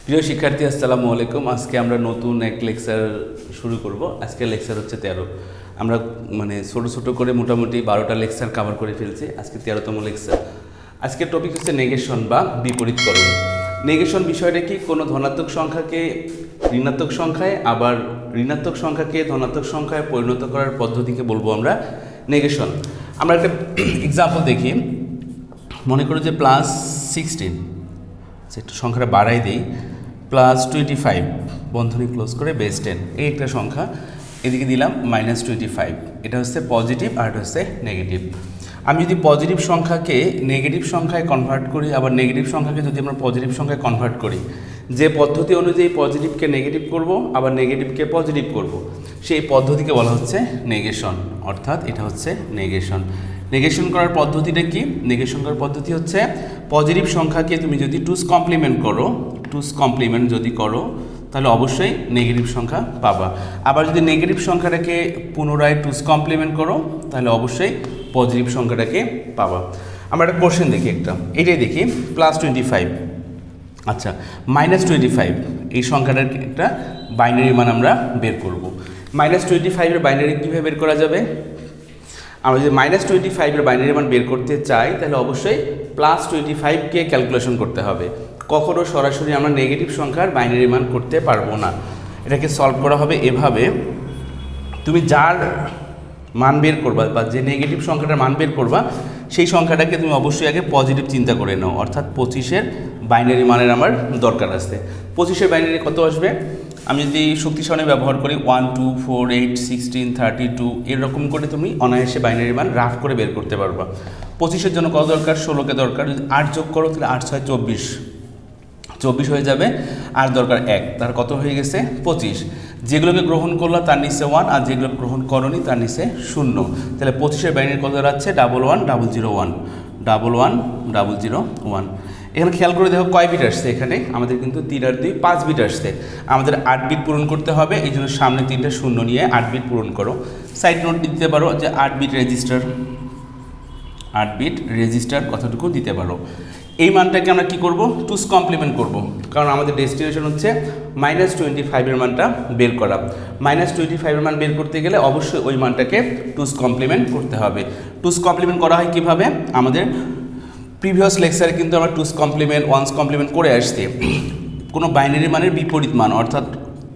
প্রিয় শিক্ষার্থী আসসালামু আলাইকুম। আজকে আমরা নতুন এক লেকচার শুরু করব। আজকের লেকচার হচ্ছে 13। আমরা ছোট ছোট করে মোটামুটি 12টা লেকচার কভার করে ফেলছি। আজকে 13তম লেকচার। আজকের টপিক হচ্ছে নেগেশন বা বিপরীতকরণ। নেগেশন বিষয়টা কি? কোনো ধনাত্মক সংখ্যাকে ঋণাত্মক সংখ্যায়, আবার ঋণাত্মক সংখ্যাকে ধনাত্মক সংখ্যায় পরিণত করার পদ্ধতিকে বলবো আমরা নেগেশন। আমরা একটা এক্সাম্পল দেখি। মনে করো যে +16, একটু সংখ্যাটা বাড়াই দিই, +25 বন্ধনী ক্লোজ করে বেস 10, এই একটা সংখ্যা। এদিকে দিলাম -25, এটা হচ্ছে পজিটিভ আর এটা হচ্ছে নেগেটিভ। আমি যদি পজিটিভ সংখ্যাকে নেগেটিভ সংখ্যায় কনভার্ট করি, আবার নেগেটিভ সংখ্যাকে যদি আমরা পজিটিভ সংখ্যায় কনভার্ট করি, যে পদ্ধতি অনুযায়ী পজিটিভকে নেগেটিভ করব, আবার নেগেটিভকে পজিটিভ করব, সেই পদ্ধতিকে বলা হচ্ছে নেগেশন। অর্থাৎ এটা হচ্ছে নেগেশন। নেগেশন করার পদ্ধতিটা কি? নেগেশন করার পদ্ধতি হচ্ছে পজিটিভ সংখ্যাকে তুমি যদি 2's কমপ্লিমেন্ট করো, 2's কমপ্লিমেন্ট যদি করো তাহলে অবশ্যই নেগেটিভ সংখ্যা পাবা। আবার যদি নেগেটিভ সংখ্যাটাকে পুনরায় 2's কমপ্লিমেন্ট করো তাহলে অবশ্যই পজিটিভ সংখ্যাটাকে পাবা। আমরা একটা কোশ্চেন দেখি, এটাই দেখি, +25, আচ্ছা -25, এই সংখ্যাটার একটা বাইনারি মান আমরা বের করব। -25 এর বাইনারি কীভাবে বের করা যাবে? আমরা যদি -25 এর বাইনারি মান বের করতে চাই তাহলে অবশ্যই +25কে ক্যালকুলেশন করতে হবে। কখনো সরাসরি আমরা নেগেটিভ সংখ্যার বাইনারি মান করতে পারবো না। এটাকে সলভ করা হবে এভাবে, তুমি যার মান বের করবা বা যে নেগেটিভ সংখ্যাটার মান বের করবা সেই সংখ্যাটাকে তুমি অবশ্যই আগে পজিটিভ চিন্তা করে নাও। অর্থাৎ 25-এর বাইনারি মানের আমার দরকার আছে। 25-এর বাইনারি কত আসবে? আমি যদি শক্তি সারণী ব্যবহার করি 1 2 4 8 16 32 এরকম করে তুমি অনায়াসে বাইনারি মান রাফ করে বের করতে পারবা। 25-এর জন্য কত দরকার? 16কে দরকার। যদি 8 যোগ করো তাহলে 8 6 24 হয়ে যাবে। আর দরকার 1, তার কত হয়ে গেছে? 25। যেগুলোকে গ্রহণ করলো তার নিচে 1, আর যেগুলো গ্রহণ করনি তার নিচে 0। তাহলে 25-এর বাইনারি কত দাঁড়াচ্ছে? 11001, 11001। এখানে খেয়াল করে দেখো কয় বিট আসছে। এখানে আমাদের কিন্তু 3 আর 2 5 বিট আসছে। আমাদের 8 বিট পূরণ করতে হবে, এই জন্য সামনে 3টা শূন্য নিয়ে 8 বিট পূরণ করো। সাইড নোট দিতে পারো যে 8 বিট রেজিস্টার কতটুকু দিতে পারো। এই মানটাকে আমরা কি করব? 2's কমপ্লিমেন্ট করব, কারণ আমাদের ডেস্টিনেশন হচ্ছে -25 এর মানটা বের করা। -25 এর মান বের করতে গেলে অবশ্যই ওই মানটাকে 2's কমপ্লিমেন্ট করতে হবে। 2's কমপ্লিমেন্ট করা হয় কিভাবে? আমাদের প্রিভিয়াস লেকচারে কিন্তু আমরা 2's কমপ্লিমেন্ট 1's কমপ্লিমেন্ট করে আসছি। কোনো বাইনারি মানের বিপরীত মান, অর্থাৎ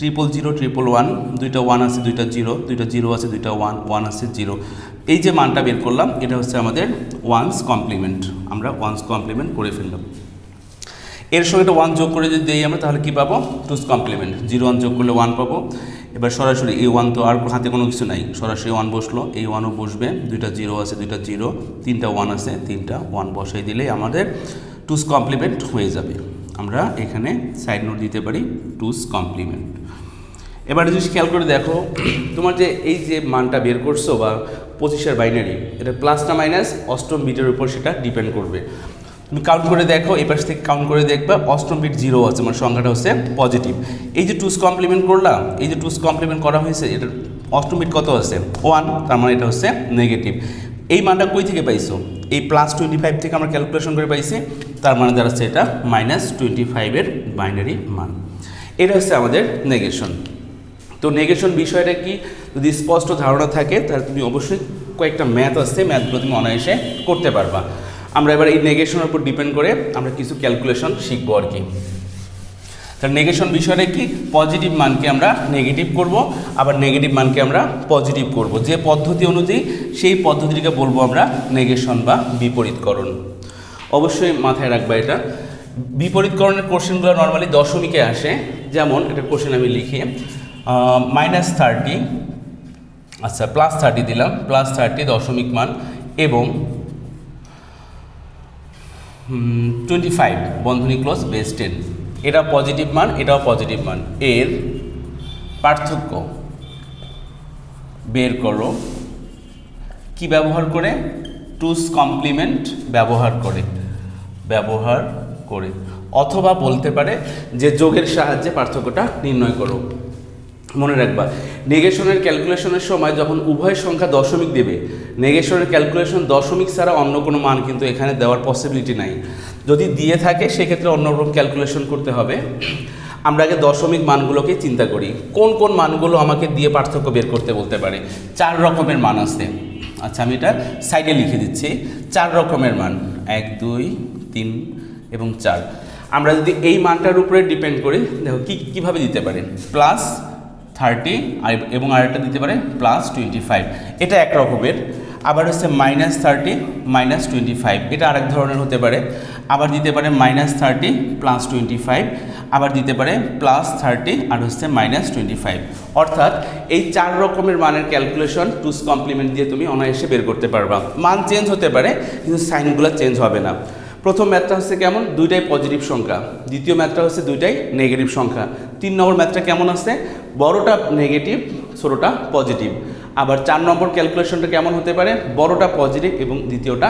000 111, দুইটা 1 আছে দুইটা 0, দুইটা 0 আছে দুইটা 1, 1 আছে 0, এই যে মানটা বের করলাম এটা হচ্ছে আমাদের 1's কমপ্লিমেন্ট। আমরা 1's কমপ্লিমেন্ট করে ফেললাম। এর সঙ্গে একটা 1 যোগ করে যদি দিই আমরা তাহলে কি পাবো? 2's complement. 0 1 যোগ করলে 1 পাবো। এবার সরাসরি এই 1 তো আর হাতে কোনো কিছু নাই, সরাসরি 1 বসলো, এই 1ও বসবে, দুইটা 0 আছে দুইটা 0, তিনটা 1 আছে তিনটা 1 বসাই দিলেই আমাদের 2's কমপ্লিমেন্ট হয়ে যাবে। আমরা এখানে সাইড নোট দিতে পারি 2's কমপ্লিমেন্ট। এবার যদি খেয়াল করে দেখো, তোমার যে এই যে মানটা বের করছো বা 25-এর বাইনারি, এটা প্লাস না মাইনাস অষ্টম বিটের উপর সেটা ডিপেন্ড করবে। তুমি কাউন্ট করে দেখো, এই পাশ থেকে কাউন্ট করে দেখবা অষ্টম বিট 0 আছে, মানে সংখ্যাটা হচ্ছে পজিটিভ। এই যে 2's কমপ্লিমেন্ট করলাম, এই যে 2's কমপ্লিমেন্ট করা হয়েছে, এটার অষ্টম বিট কত আছে? 1, তার মানে এটা হচ্ছে নেগেটিভ। এই মানটা কই থেকে পাইছো? এই +25 থেকে আমরা ক্যালকুলেশন করে পাইছি, তার মানে দাঁড়াচ্ছে এটা -25-এর বাইনারি মান। এটা হচ্ছে আমাদের নেগেশন। তো নেগেশন বিষয়টা কি যদি স্পষ্ট ধারণা থাকে তাহলে তুমি অবশ্যই কয়েকটা ম্যাথ আছে, ম্যাথগুলো তুমি অনায়াসে করতে পারবা। আমরা এবার এই নেগেশনের উপর ডিপেন্ড করে আমরা কিছু ক্যালকুলেশন শিখবো আর কি। তাহলে নেগেশন বিষয়টা কি? পজিটিভ মানকে আমরা নেগেটিভ করব, আবার নেগেটিভ মানকে আমরা পজিটিভ করব। যে পদ্ধতি অনুযায়ী সেই পদ্ধতিটিকে বলবো আমরা নেগেশন বা বিপরীতকরণ। অবশ্যই মাথায় রাখবা এটা। বিপরীতকরণের কোশ্চেনগুলো নর্মালি দশমিকে আসে। যেমন এটা কোশ্চেন আমি লিখি, -30, আচ্ছা +30 দিলাম, +30 দশমিক মান, এবং 25 বন্ধনী ক্লোজ বেস 10, এটা পজিটিভ মান, এটাও পজিটিভ মান। এর পার্থক্য বের করো কি ব্যবহার করে? 2's কমপ্লিমেন্ট ব্যবহার করে, অথবা বলতে পারে যে যোগের সাহায্যে পার্থক্যটা নির্ণয় করো। মনে রাখবা, নেগেশনের ক্যালকুলেশনের সময় যখন উভয় সংখ্যা দশমিক দেবে, নেগেশনের ক্যালকুলেশন দশমিক ছাড়া অন্য কোনো মান কিন্তু এখানে দেওয়ার পসিবিলিটি নাই। যদি দিয়ে থাকে সেক্ষেত্রে অন্যরকম ক্যালকুলেশন করতে হবে। আমরা আগে দশমিক মানগুলোকে চিন্তা করি, কোন কোন মানগুলো আমাকে দিয়ে পার্থক্য বের করতে বলতে পারে। 4 রকমের মান আছে। আচ্ছা, আমি এটা সাইডে লিখে দিচ্ছি। 4 রকমের মান, 1 2 3 এবং 4। আমরা যদি এই মানটার উপরে ডিপেন্ড করি, দেখো কীভাবে দিতে পারে, +30 এবং আরেকটা দিতে পারে +25, এটা এক রকমের। আবার হচ্ছে -30 -25, এটা আরেক ধরনের হতে পারে। আবার দিতে পারে -30 +25, আবার দিতে পারে +30 আর হচ্ছে -25। অর্থাৎ এই 4 রকমের মানের ক্যালকুলেশন টুস কমপ্লিমেন্ট দিয়ে তুমি অনায়াসে বের করতে পারবা। মান চেঞ্জ হতে পারে কিন্তু সাইনগুলো চেঞ্জ হবে না। প্রথম ম্যাথটা হচ্ছে কেমন, দুইটাই পজিটিভ সংখ্যা। দ্বিতীয় ম্যাথটা হচ্ছে দুইটাই নেগেটিভ সংখ্যা। 3 নম্বর ম্যাথটা কেমন আছে, বড়টা নেগেটিভ ছোটোটা পজিটিভ। আবার 4 নম্বর ক্যালকুলেশনটা কেমন হতে পারে, বড়টা পজিটিভ এবং দ্বিতীয়টা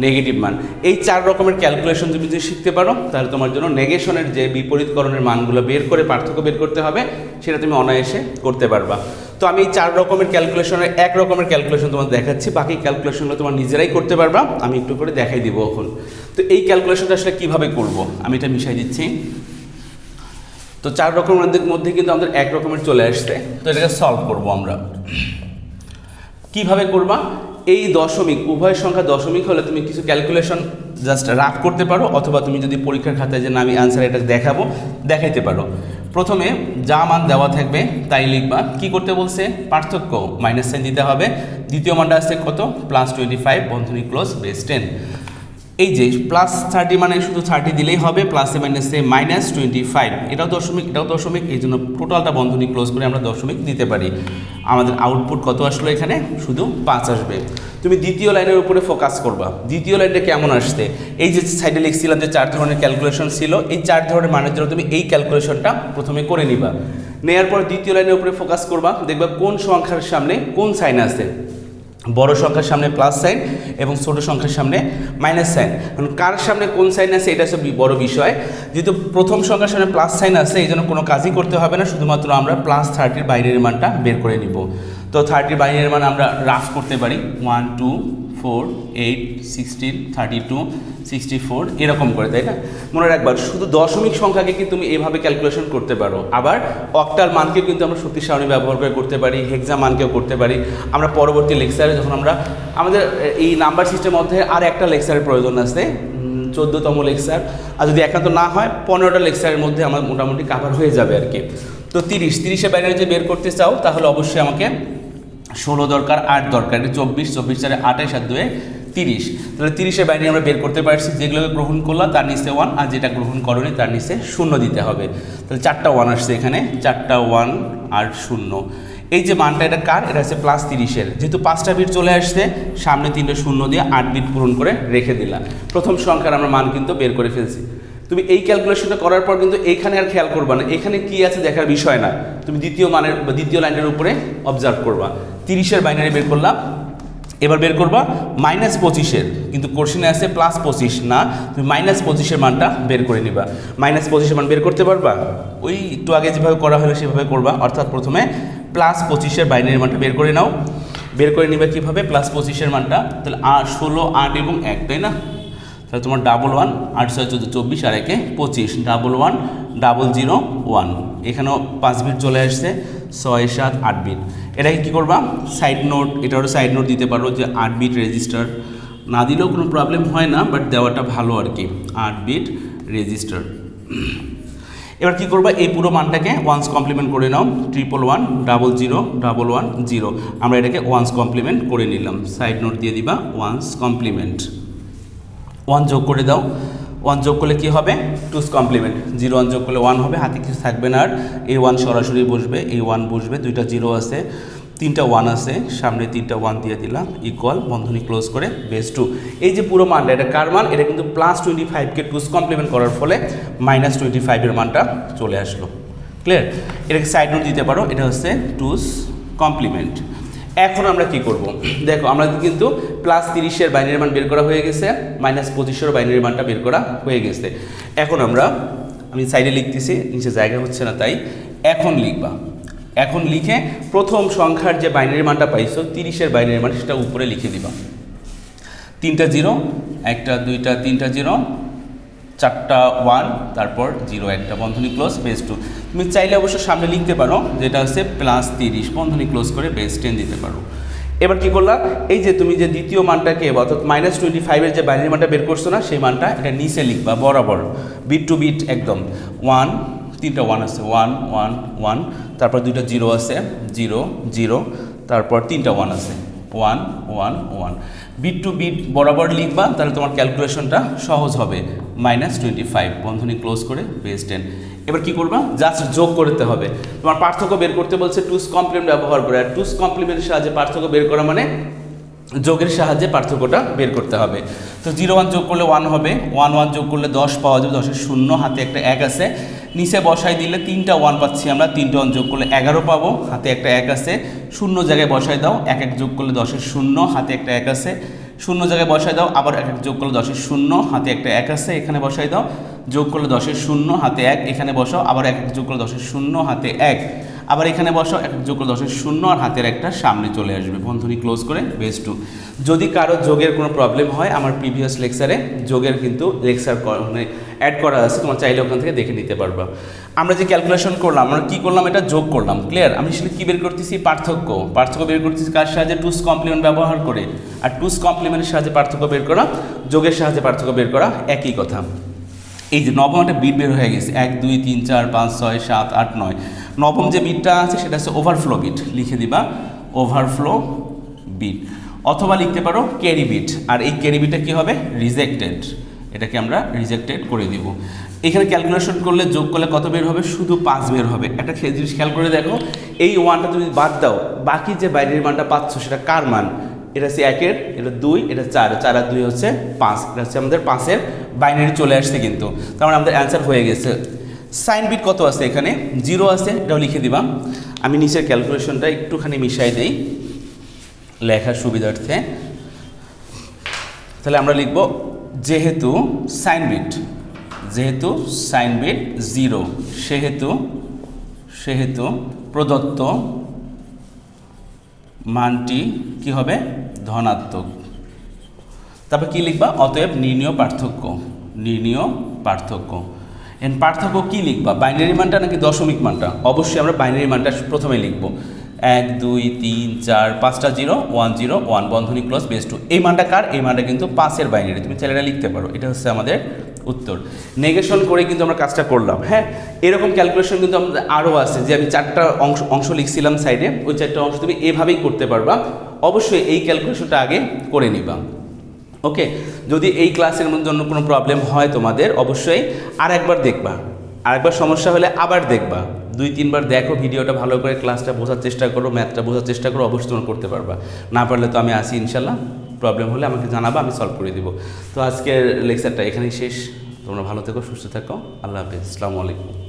নেগেটিভ মান। এই 4 রকমের ক্যালকুলেশন তুমি যদি শিখতে পারো তাহলে তোমার জন্য নেগেশনের যে বিপরীতকরণের মানগুলো বের করে পার্থক্য বের করতে হবে সেটা তুমি অনায়াসে করতে পারবা। তো আমি এই 4 রকমের ক্যালকুলেশনের এক রকমের ক্যালকুলেশন তোমার দেখাচ্ছি, বাকি ক্যালকুলেশনগুলো তোমার নিজেরাই করতে পারবা, আমি একটু করে দেখাই দিব এখন। তো এই ক্যালকুলেশনটা আসলে কীভাবে করব, আমি এটা মিশাই দিচ্ছি। তো 4 রকমের মধ্যে কিন্তু আমাদের এক রকমের চলে আসছে, তো এটাকে সলভ করব আমরা। কিভাবে করবা, এই দশমিক, উভয় সংখ্যা দশমিক হলে তুমি কিছু ক্যালকুলেশন জাস্ট রাফ করতে পারো, অথবা তুমি যদি পরীক্ষার খাতায় যে না আমি আনসার এটা দেখাবো দেখাইতে পারো। প্রথমে যা মান দেওয়া থাকবে তাই লিখবা। কি করতে বলছে, পার্থক্য মাইনাস সাইন দিতে হবে। দ্বিতীয় মানটা আসছে কত, +25 বন্ধনী ক্লোজ বেস 10। এই যে +30 মানে শুধু 30 দিলেই হবে, প্লাসে মাইনাসে -25, এটাও দশমিক, এই জন্য টোটালটা বন্ধনী ক্লোজ করে আমরা দশমিক দিতে পারি। আমাদের আউটপুট কত আসলো, এখানে শুধু 5 আসবে। তুমি দ্বিতীয় লাইনের উপরে ফোকাস করবা। দ্বিতীয় লাইনটা কেমন আসছে, এই যে সাইডে লিখছিলাম যে 4 ধরনের ক্যালকুলেশন ছিল, এই 4 ধরনের মানের জন্য তুমি এই ক্যালকুলেশনটা প্রথমে করে নিবা। নেওয়ার পর দ্বিতীয় লাইনের উপরে ফোকাস করবা, দেখবা কোন সংখ্যার সামনে কোন সাইন আছে। বড় সংখ্যার সামনে প্লাস সাইন এবং ছোট সংখ্যার সামনে মাইনাস সাইন। কারণ কার সামনে কোন সাইন আছে এটা হচ্ছে বড় বিষয়। যেহেতু প্রথম সংখ্যার সামনে প্লাস সাইন আছে এই জন্য কোনো কাজই করতে হবে না, শুধুমাত্র আমরা +30 বাইনারি মানটা বের করে নিব। তো 30 বাইনারি মান আমরা রাফ করতে পারি 1 2 4 8 16 32 64 এরকম করে, তাই না? মনে রাখবার শুধু দশমিক সংখ্যাকে কিন্তু তুমি এইভাবে ক্যালকুলেশন করতে পারো। আবার অক্টাল মানকে কিন্তু আমরা শক্তি সারণী ব্যবহার করে করতে পারি, হেক্সা মানকেও করতে পারি। আমরা পরবর্তী লেকচারে যখন আমরা আমাদের এই নাম্বার সিস্টেমের মধ্যে আর একটা লেকচারের প্রয়োজন আছে, 14তম লেকচার, আর যদি একান্ত না হয় 15টা লেকচারের মধ্যে আমার মোটামুটি কাভার হয়ে যাবে আর কি। তো 30-এর বাইনারি যদি বের করতে চাও তাহলে অবশ্যই আমাকে 16 দরকার, 8 দরকার, 24 24 4 28 আর 2 30। তাহলে 30-এর বাইনারি আমরা বের করতে পারছি। যেগুলোকে গ্রহণ করলাম তার নিচে 1, আর যেটা গ্রহণ করনি তার নিচে 0 দিতে হবে। তাহলে 4টা 1 আসছে এখানে, 4টা 1 আর 0। এই যে মানটা এটা কার, এটা হচ্ছে +30-এর। যেহেতু 5টা বিট চলে আসছে, সামনে 3টে 0 দিয়ে 8 বিট পূরণ করে রেখে দিলাম। প্রথম সংখ্যার আমরা মান কিন্তু বের করে ফেলছি। তুমি এই ক্যালকুলেশনটা করার পর কিন্তু এইখানে আর খেয়াল করবা না, এখানে কি আছে দেখার বিষয় না। তুমি দ্বিতীয় লাইনের উপরে অবজার্ভ করবা। 30-এর বাইনারি বের করলাম, এবার বের করবা -25-এর, কিন্তু কোশ্চেনে আছে +25 না, তুমি -25-এর মানটা বের করে নিবা। -25-এর মান বের করতে পারবা, ওই একটু আগে যেভাবে করা হলো সেভাবে করবা। অর্থাৎ প্রথমে +25-এর বাইনারি মানটা বের করে নাও। বের করে নিবা কীভাবে, +25-এর মানটা, তাহলে 16 8 এবং 1, তাই না? তাহলে তোমার 11 8 6 14 24 আর 1 25, 11 0 0 1। এখানেও 5 বিট চলে আসছে, 6 7 8 বিট। এটাকে কী করবা, সাইড নোট, এটারও সাইড নোট দিতে পারো যে 8 বিট রেজিস্টার, না দিলেও কোনো প্রবলেম হয় না, বাট দেওয়াটা ভালো আর কি, 8 বিট রেজিস্টার। এবার কি করবা, এই পুরো মানটাকে ওয়ান্স কমপ্লিমেন্ট করে নাও, 111 0 0 1 0। আমরা এটাকে ওয়ান্স কমপ্লিমেন্ট করে নিলাম, সাইড নোট দিয়ে দিবা ওয়ান্স কমপ্লিমেন্ট। 1 যোগ করে দাও, 1 যোগ করলে কি হবে, টুস কমপ্লিমেন্ট। 0 1 যোগ করলে 1 হবে, হাতে কিছু থাকবে না আর, এই 1 সরাসরি বসবে, এই 1 বসবে, 2টা 0 আছে, 3টা 1 আছে, সামনে 3টা 1 দিয়ে দিলাম, ইকুয়াল বন্ধনী ক্লোজ করে বেস 2। এই যে পুরো মানটা এটা কার মান, এটা কিন্তু +25কে টুস কমপ্লিমেন্ট করার ফলে -25-এর মানটা চলে আসলো। ক্লিয়ার? এটাকে সাইড নোট দিতে পারো, এটা হচ্ছে টুস কমপ্লিমেন্ট। এখন আমরা কি করব, দেখো আমরা কিন্তু +30-এর বাইনারি মান বের করা হয়ে গেছে, -25-এর বাইনারি মানটা বের করা হয়ে গেছে। এখন আমি সাইডে লিখতেছি, নিচে জায়গা হচ্ছে না তাই এখন লিখবা। এখন লিখে প্রথম সংখ্যার যে বাইনারি মানটা পাইছো 30-এর বাইনারি মান সেটা উপরে লিখে দিবা। 3টা 0, 1টা 2টা 3টা 0, 4টা 1 তারপর 0 একটা বন্ধনী ক্লোজ বেস 2। তুমি চাইলে অবশ্য সামনে লিখতে পারো যেটা হচ্ছে +30 বন্ধনী ক্লোজ করে বেস 10 দিতে পারো। এবার কি করলাম, এই যে তুমি যে দ্বিতীয় মানটাকে অর্থাৎ -25 এর যে বাইনারি মানটা বের করছো না, সেই মানটা এটা নিচে লিখবা বরাবর, বিট টু বিট একদম। 1 তিনটা 1 আছে, 1 1 1, তারপর দুইটা 0 আছে, 0 0, তারপর তিনটা 1 আছে, 1 1 1, বিট টু বিট বরাবর লিখবা, তাহলে তোমার ক্যালকুলেশনটা সহজ হবে। -25 বন্ধনী ক্লোজ করে বেস 10। এবার কি করবা, জাস্ট যোগ করতে হবে। তোমার পার্থক্য বের করতে বলছে টুস কমপ্লিমেন্ট ব্যবহার করে, আর টুস কমপ্লিমেন্টের সাহায্যে পার্থক্য বের করা মানে যোগের সাহায্যে পার্থক্যটা বের করতে হবে। তো 0 1 যোগ করলে 1 হবে, 1 1 যোগ করলে 10 পাওয়া যাবে, 10-এর 0, হাতে একটা 1 আছে, নিচে বসাই দিলে তিনটা 1 পাচ্ছি আমরা, 3টা 1 যোগ করলে 11 পাবো, হাতে একটা 1 আছে, 0 জায়গায় বসাই দাও, 1 1 যোগ করলে 10-এর 0, হাতে একটা 1 আছে, 0 জায়গায় বসাই দাও, আবার 1 1 যোগ করলে 10-এর 0, হাতে একটা 1 আছে, এখানে বসাই দাও, যোগ করলে 10-এর 0, হাতে 1, এখানে বসাও, আবার 1 1 যোগ করলে 10-এর 0, হাতে 1, আবার এখানে বসাও, 1 যোগ করলে 10-এর 0, আর হাতের একটা সামনে চলে আসবে, বন্ধনী ক্লোজ করে বেস 2। যদি কারো যোগের কোনো প্রবলেম হয়, আমার প্রিভিয়াস লেকচারে যোগের কিন্তু লেকচার মানে অ্যাড করা আছে, তোমার চাইলে ওখান থেকে দেখে নিতে পারবা। আমরা যে ক্যালকুলেশন করলাম, আমরা কী করলাম, এটা যোগ করলাম, ক্লিয়ার। আমি আসলে কী বের করতেছি, পার্থক্য বের করতেছি কার সাহায্যে, টুস কমপ্লিমেন্ট ব্যবহার করে। আর টুস কমপ্লিমেন্টের সাহায্যে পার্থক্য বের করা, যোগের সাহায্যে পার্থক্য বের করা একই কথা। এই যে নবম একটা বিট বের হয়ে গেছে, 1 2 3 4 5 6 7 8 9, নবম যে বিটটা আছে সেটা হচ্ছে ওভারফ্লো বিট, লিখে দিবা ওভারফ্লো বিট, অথবা লিখতে পারো ক্যারি বিট। আর এই ক্যারি বিটটা কী হবে, রিজেক্টেড, এটাকে আমরা রিজেক্টেড করে দিব। এখানে ক্যালকুলেশন করলে যোগ করলে কত বের হবে, শুধু 5 বের হবে। একটা জিনিস খেয়াল করে দেখো, এই 1টা তুমি বাদ দাও, বাকি যে বাইরের মানটা পাচ্ছ সেটা কার মান, এটা হচ্ছে 1-এর, এটা 2, এটা 4, 4 আর 2 হচ্ছে 5, এটা হচ্ছে আমাদের 5-এর বাইনারি চলে আসছে কিন্তু, তার মানে আমাদের অ্যান্সার হয়ে গেছে। সাইন বিট কত আছে, এখানে 0 আছে, এটাও লিখে দিবা। আমি নিচের ক্যালকুলেশনটা একটুখানি মিশাই দেই লেখার সুবিধার্থে। তাহলে আমরা লিখব যেহেতু সাইন বিট 0, সেহেতু প্রদত্ত মানটি কি হবে, ধনাত্মক। তারপর কি লিখবা, অতএব নির্ণীয় পার্থক্য। এন পার্থক্য কি লিখবা, বাইনারি মানটা নাকি দশমিক মানটা? অবশ্যই আমরা বাইনারি মানটা প্রথমে লিখব। 1 2 3 4 5টা 0 1 0 1 বন্ধনী ক্লোজ বেস 2। এই মানটা কার, এই মানটা কিন্তু 5-এর বাইনারি, তুমি চাইলে লিখতে পারো। এটা হচ্ছে আমাদের উত্তর। নেগেশন করে কিন্তু আমরা কাজটা করলাম। হ্যাঁ, এরকম ক্যালকুলেশন কিন্তু আমাদের আরও আছে, যে আমি 4টা অংশ লিখছিলাম সাইডে, ওই 4টা অংশ তুমি এভাবেই করতে পারবা। অবশ্যই এই ক্যালকুলেশনটা আগে করে নিবা। ওকে, যদি এই ক্লাসের জন্য কোনো প্রবলেম হয় তোমাদের, অবশ্যই আরেকবার দেখবা, আরেকবার সমস্যা হলে আবার দেখবা, 2-3 বার দেখো ভিডিওটা, ভালো করে ক্লাসটা বোঝার চেষ্টা করো, ম্যাথটা বোঝার চেষ্টা করো, অবশ্যই তোমরা করতে পারবা। না পারলে তো আমি আসি ইনশাল্লাহ, প্রবলেম হলে আমাকে জানাবা, আমি সলভ করে দিব। তো আজকের লেকচারটা এখানেই শেষ। তোমরা ভালো থেকো, সুস্থ থাকো, আল্লাহ হাফেজ, আসসালামু আলাইকুম।